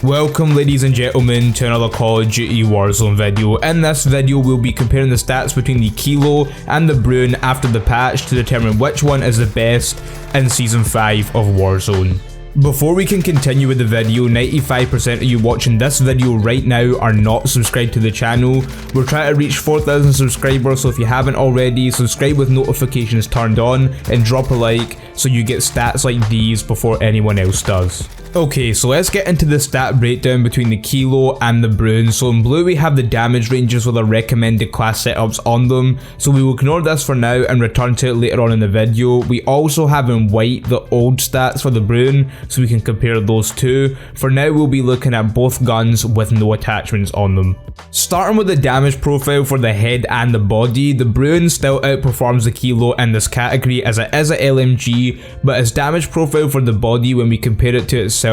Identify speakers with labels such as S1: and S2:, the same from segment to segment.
S1: Welcome ladies and gentlemen to another Call of Duty Warzone video. In this video we'll be comparing the stats between the Kilo and the Bruen after the patch to determine which one is the best in Season 5 of Warzone. Before we can continue with the video, 95% of you watching this video right now are not subscribed to the channel. We're trying to reach 4,000 subscribers, so if you haven't already, subscribe with notifications turned on and drop a like so you get stats like these before anyone else does. Okay, so let's get into the stat breakdown between the Kilo and the Bruen. So in blue we have the damage ranges with our recommended class setups on them, so we will ignore this for now and return to it later on in the video. We also have in white the old stats for the Bruen, so we can compare those two. For now we'll be looking at both guns with no attachments on them. Starting with the damage profile for the head and the body, the Bruen still outperforms the Kilo in this category as it is a LMG, but its damage profile for the body when we compare it to itself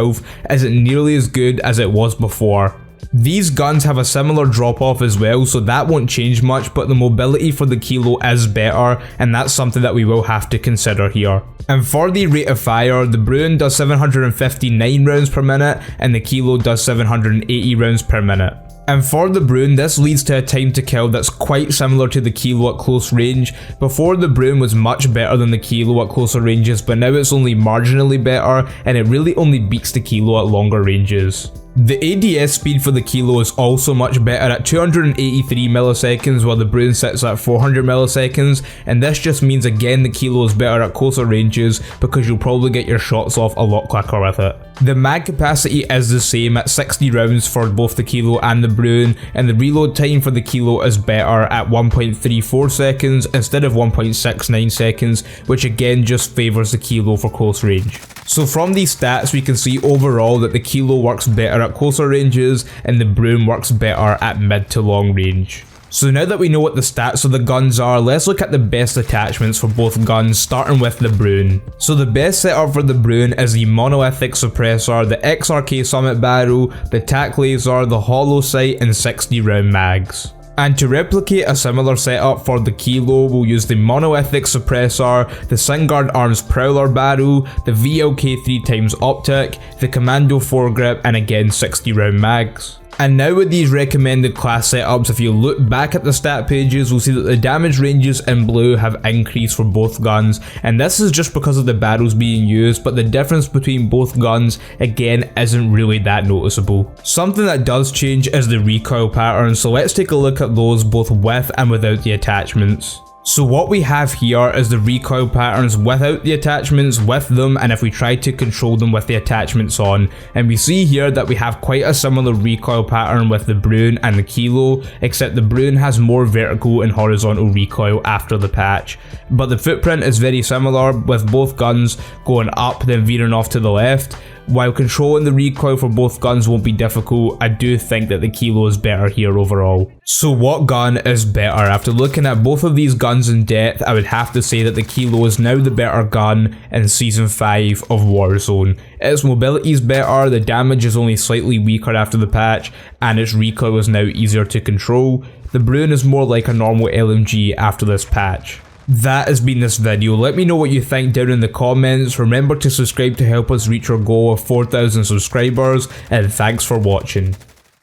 S1: isn't nearly as good as it was before. These guns have a similar drop off as well, so that won't change much, but the mobility for the Kilo is better, and that's something that we will have to consider here. And for the rate of fire, the Bruen does 759 rounds per minute and the Kilo does 780 rounds per minute. And for the Bruen, this leads to a time to kill that's quite similar to the Kilo at close range. Before, the Bruen was much better than the Kilo at closer ranges, but now it's only marginally better and it really only beats the Kilo at longer ranges. The ADS speed for the Kilo is also much better at 283 milliseconds while the Bruen sits at 400 milliseconds, and this just means again the Kilo is better at closer ranges because you'll probably get your shots off a lot quicker with it. The mag capacity is the same at 60 rounds for both the Kilo and the Bruen, and the reload time for the Kilo is better at 1.34 seconds instead of 1.69 seconds, which again just favours the Kilo for close range. So from these stats we can see overall that the Kilo works better at closer ranges and the Bruen works better at mid to long range. So now that we know what the stats of the guns are, let's look at the best attachments for both guns, starting with the Bruen. So the best setup for the Bruen is the monolithic suppressor, the XRK summit barrel, the tac laser, the hollow sight and 60 round mags. And to replicate a similar setup for the Kilo, we'll use the monolithic suppressor, the Singard Arms Prowler barrel, the VLK 3x optic, the Commando foregrip and again 60 round mags. And now with these recommended class setups, if you look back at the stat pages, we'll see that the damage ranges in blue have increased for both guns, and this is just because of the barrels being used, but the difference between both guns again isn't really that noticeable. Something that does change is the recoil pattern, so let's take a look at those both with and without the attachments. So what we have here is the recoil patterns without the attachments, with them, and if we try to control them with the attachments on. And we see here that we have quite a similar recoil pattern with the Bruen and the Kilo, except the Bruen has more vertical and horizontal recoil after the patch. But the footprint is very similar, with both guns going up then veering off to the left. While controlling the recoil for both guns won't be difficult, I do think that the Kilo is better here overall. So what gun is better? After looking at both of these guns in depth, I would have to say that the Kilo is now the better gun in Season 5 of Warzone. Its mobility is better, the damage is only slightly weaker after the patch, and its recoil is now easier to control. The Bruen is more like a normal LMG after this patch. That has been this video. Let me know what you think down in the comments. Remember to subscribe to help us reach our goal of 4,000 subscribers, and thanks for watching.